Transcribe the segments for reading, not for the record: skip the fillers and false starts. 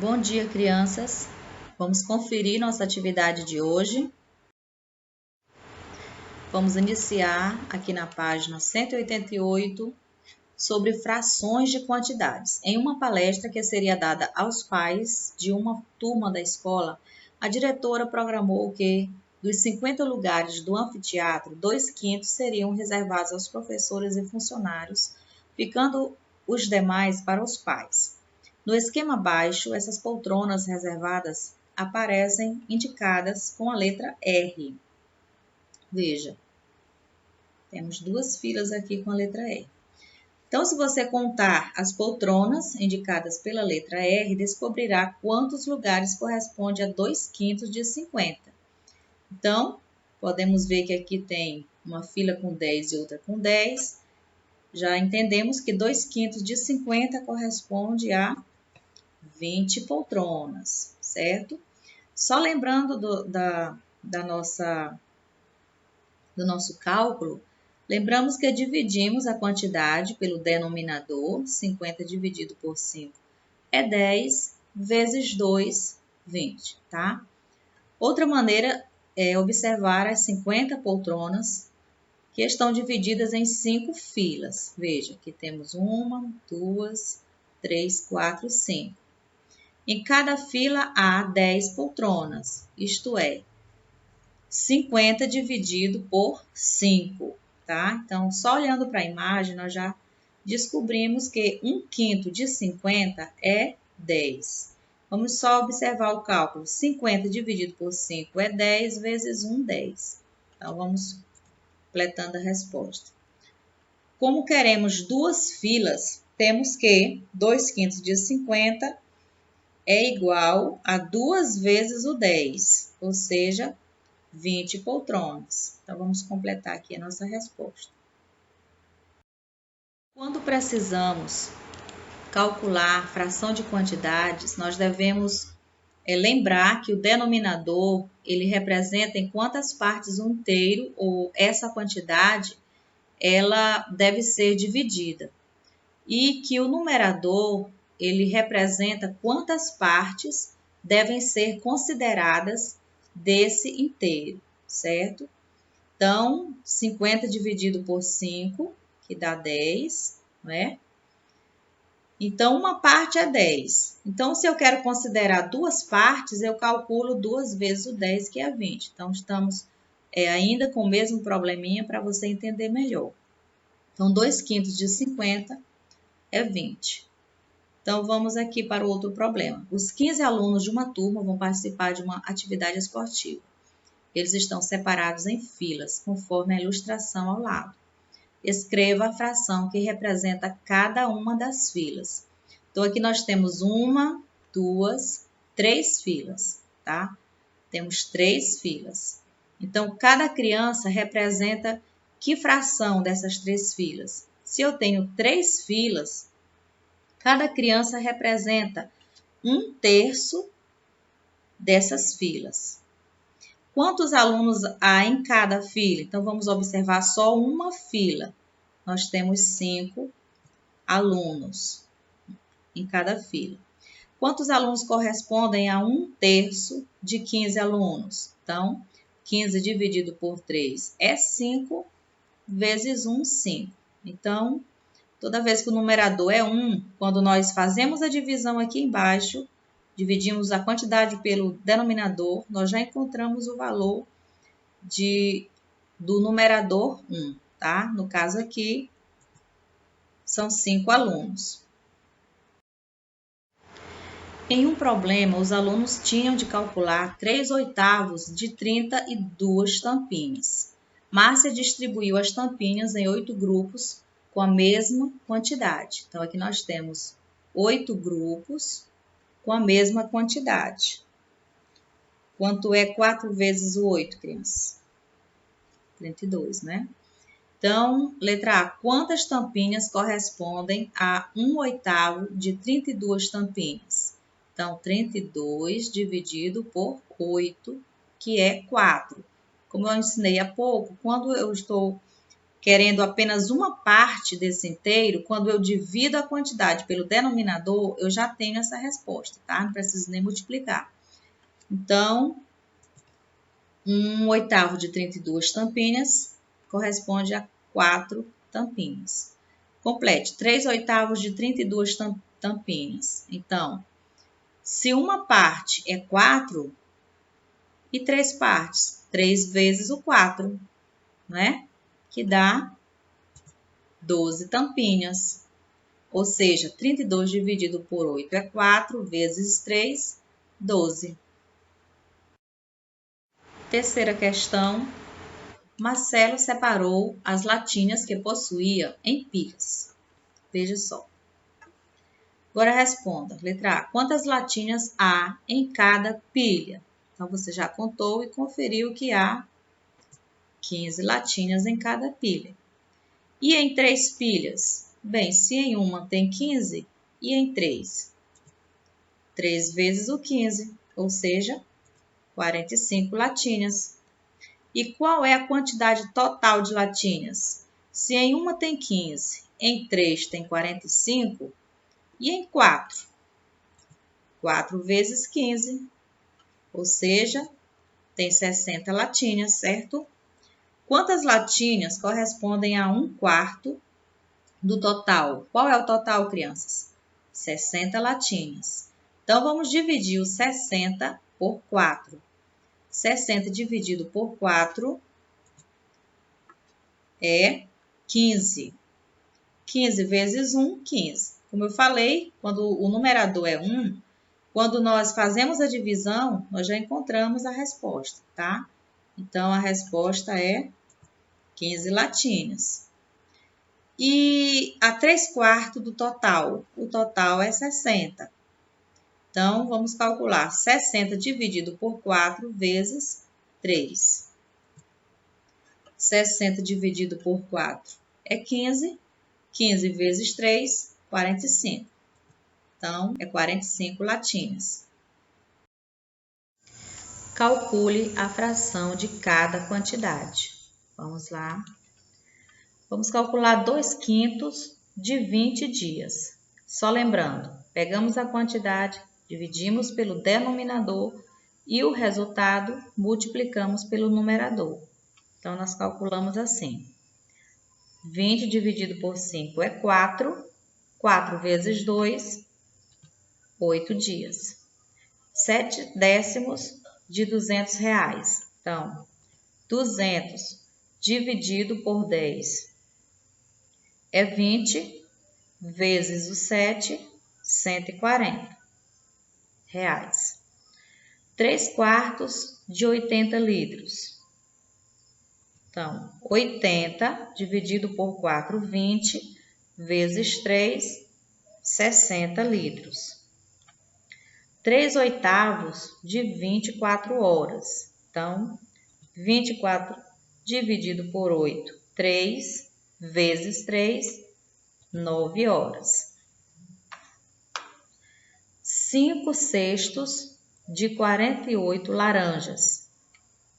Bom dia, crianças. Vamos conferir nossa atividade de hoje. Vamos iniciar aqui na página 188 sobre frações de quantidades. Em uma palestra que seria dada aos pais de uma turma da escola, a diretora programou que dos 50 lugares do anfiteatro, 2/5 seriam reservados aos professores e funcionários, ficando os demais para os pais. No esquema abaixo, essas poltronas reservadas aparecem indicadas com a letra R. Veja, temos duas filas aqui com a letra R. Então, se você contar as poltronas indicadas pela letra R, descobrirá quantos lugares corresponde a 2/5 de 50. Então, podemos ver que aqui tem uma fila com 10 e outra com 10. Já entendemos que 2/5 de 50 corresponde a 20 poltronas, certo? Só lembrando do nosso cálculo, lembramos que dividimos a quantidade pelo denominador, 50 dividido por 5 é 10, vezes 2, 20, tá? Outra maneira é observar as 50 poltronas que estão divididas em 5 filas. Veja, aqui temos 1, 2, 3, 4, 5. Em cada fila há 10 poltronas, isto é, 50 dividido por 5, tá? Então, só olhando para a imagem, nós já descobrimos que 1/5 de 50 é 10. Vamos só observar o cálculo. 50 dividido por 5 é 10, vezes 1, 10. Então, vamos completando a resposta. Como queremos duas filas, temos que 2/5 de 50 é igual a 2 vezes o 10, ou seja, 20 poltronas. Então, vamos completar aqui a nossa resposta. Quando precisamos calcular fração de quantidades, nós devemos lembrar que o denominador, ele representa em quantas partes um inteiro ou essa quantidade, ela deve ser dividida. E que o numerador, ele representa quantas partes devem ser consideradas desse inteiro, certo? Então, 50 dividido por 5, que dá 10, não é? Então, uma parte é 10. Então, se eu quero considerar duas partes, eu calculo 2 vezes o 10, que é 20. Então, estamos ainda com o mesmo probleminha para você entender melhor. Então, 2/5 de 50 é 20. Então, vamos aqui para o outro problema. Os 15 alunos de uma turma vão participar de uma atividade esportiva. Eles estão separados em filas, conforme a ilustração ao lado. Escreva a fração que representa cada uma das filas. Então, aqui nós temos 1, 2, 3 filas, tá? Temos 3 filas. Então, cada criança representa que fração dessas 3 filas? Se eu tenho 3 filas, cada criança representa 1/3 dessas filas. Quantos alunos há em cada fila? Então, vamos observar só uma fila. Nós temos 5 alunos em cada fila. Quantos alunos correspondem a 1/3 de 15 alunos? Então, 15 dividido por 3 é 5, vezes 1, 5. Então, toda vez que o numerador é 1, quando nós fazemos a divisão aqui embaixo, dividimos a quantidade pelo denominador, nós já encontramos o valor do numerador 1, tá? No caso aqui, são 5 alunos. Em um problema, os alunos tinham de calcular 3/8 de 32 tampinhas. Márcia distribuiu as tampinhas em 8 grupos com a mesma quantidade. Então, aqui nós temos 8 grupos com a mesma quantidade. Quanto é 4 vezes o 8, crianças? 32, né? Então, letra A. Quantas tampinhas correspondem a 1/8 de 32 tampinhas? Então, 32 dividido por 8, que é 4. Como eu ensinei há pouco, quando eu estou querendo apenas uma parte desse inteiro, quando eu divido a quantidade pelo denominador, eu já tenho essa resposta, tá? Não preciso nem multiplicar. Então, 1/8 de 32 tampinhas corresponde a 4 tampinhas. Complete, 3/8 de 32 tampinhas. Então, se uma parte é 4 e 3 partes, 3 vezes o 4, né? Que dá 12 tampinhas. Ou seja, 32 dividido por 8 é 4, vezes 3, 12. Terceira questão. Marcelo separou as latinhas que possuía em pilhas. Veja só. Agora responda. Letra A. Quantas latinhas há em cada pilha? Então, você já contou e conferiu que há 15 latinhas em cada pilha. E em 3 pilhas? Bem, se em uma tem 15 e em 3? 3 vezes o 15, ou seja, 45 latinhas. E qual é a quantidade total de latinhas? Se em uma tem 15, em 3 tem 45 e em 4? 4 vezes 15, ou seja, tem 60 latinhas, certo? Quantas latinhas correspondem a 1/4 do total? Qual é o total, crianças? 60 latinhas. Então, vamos dividir os 60 por 4. 60 dividido por 4 é 15. 15 vezes 1, 15. Como eu falei, quando o numerador é 1, quando nós fazemos a divisão, nós já encontramos a resposta, tá? Então, a resposta é 15 latinhas. E a 3/4 do total? O total é 60. Então, vamos calcular 60 dividido por 4 vezes 3. 60 dividido por 4 é 15. 15 vezes 3, 45. Então, é 45 latinhas. Calcule a fração de cada quantidade. Vamos lá. Vamos calcular 2/5 de 20 dias. Só lembrando, pegamos a quantidade, dividimos pelo denominador e o resultado multiplicamos pelo numerador. Então, nós calculamos assim. 20 dividido por 5 é 4. 4 vezes 2, 8 dias. 7 décimos de R$200. Então, 200 dividido por 10 é 20, vezes o 7, 140 reais. 3/4 de 80 litros. Então, 80 dividido por 4, 20, vezes 3, 60 litros. 3/8 de 24 horas. Então, 24 dividido por 8, 3, vezes 3, 9 horas. 5/6 de 48 laranjas.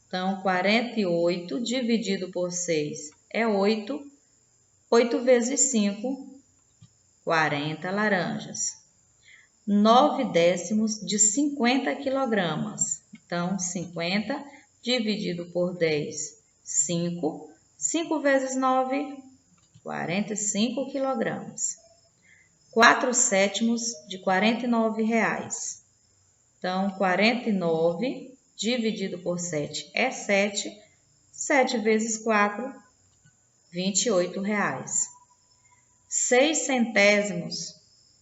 Então, 48 dividido por 6 é 8. 8 vezes 5, 40 laranjas. 9 décimos de 50 quilogramas. Então, 50 dividido por 10, 5. 5 vezes 9, 45 quilogramas. 4/7 de R$49. Então, 49 dividido por 7 é 7. 7 vezes 4, 28 reais. 6 centésimos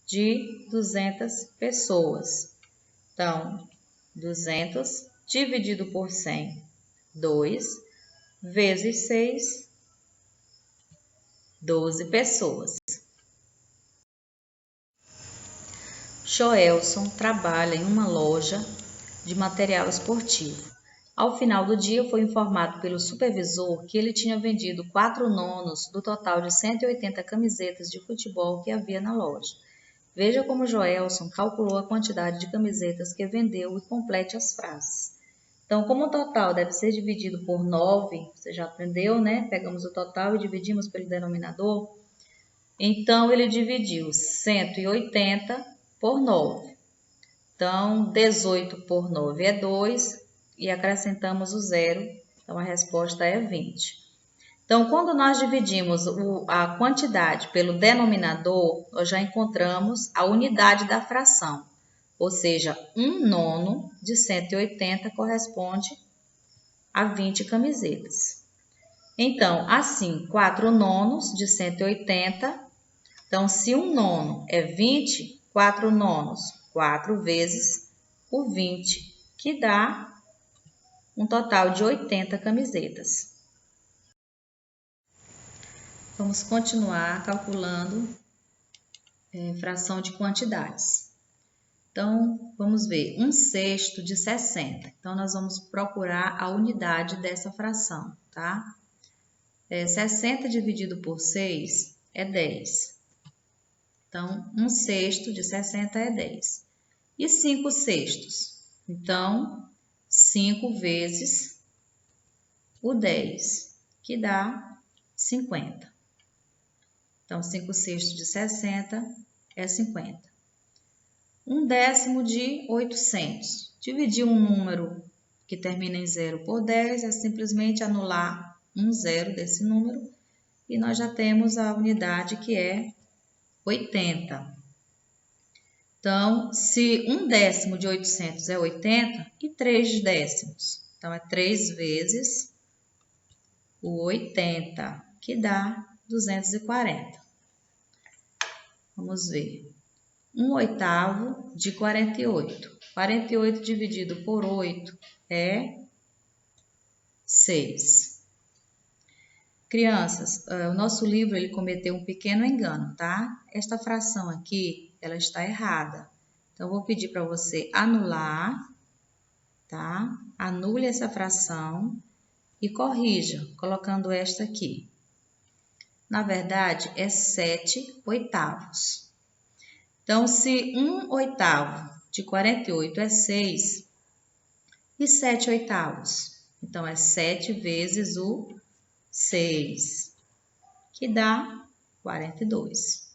de 200 pessoas. Então, 200 dividido por 100, 2, vezes 6, 12 pessoas. Joelson trabalha em uma loja de material esportivo. Ao final do dia, foi informado pelo supervisor que ele tinha vendido 4/9 do total de 180 camisetas de futebol que havia na loja. Veja como Joelson calculou a quantidade de camisetas que vendeu e complete as frases. Então, como o total deve ser dividido por 9, você já aprendeu, né? Pegamos o total e dividimos pelo denominador. Então, ele dividiu 180 por 9. Então, 18 por 9 é 2 e acrescentamos o 0. Então, a resposta é 20. Então, quando nós dividimos a quantidade pelo denominador, nós já encontramos a unidade da fração. Ou seja, 1/9 de 180 corresponde a 20 camisetas. Então, assim, 4/9 de 180. Então, se 1/9 é 20, 4/9, 4 vezes o 20, que dá um total de 80 camisetas. Vamos continuar calculando fração de quantidades. Então, vamos ver, 1/6 de 60. Então, nós vamos procurar a unidade dessa fração, tá? 60 dividido por 6 é 10. Então, 1/6 de 60 é 10. E 5/6? Então, 5 vezes o 10, que dá 50. Então, 5/6 de 60 é 50. 1/10 de 800. Dividir um número que termina em 0 por 10 é simplesmente anular um zero desse número e nós já temos a unidade que é 80. Então, se 1/10 de 800 é 80 e 3/10. Então, é 3 vezes o 80, que dá 240. Vamos ver. 1/8 de 48. 48 dividido por 8 é 6. Crianças, o nosso livro ele cometeu um pequeno engano, tá? Esta fração aqui, ela está errada. Então, vou pedir para você anular, tá? Anule essa fração e corrija, colocando esta aqui. Na verdade, é 7/8. Então, se 1/8 de 48 é 6, e 7/8? Então, é 7 vezes o 6, que dá 42.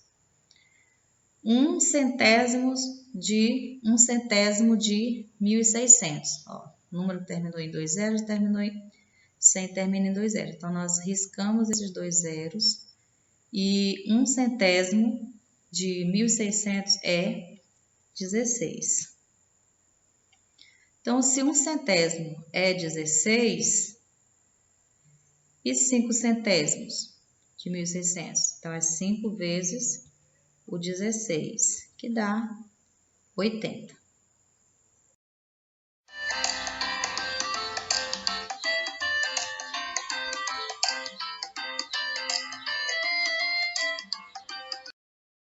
1/100 de 1/100 de 1.600. Ó, o número terminou em 2 zeros, terminou em 100, termina em 2 zeros. Então, nós riscamos esses 2 zeros e 1/100 de 1.600 é 16. Então, se 1/100 é 16 e 5/100 de 1.600, então é 5 vezes o 16, que dá 80.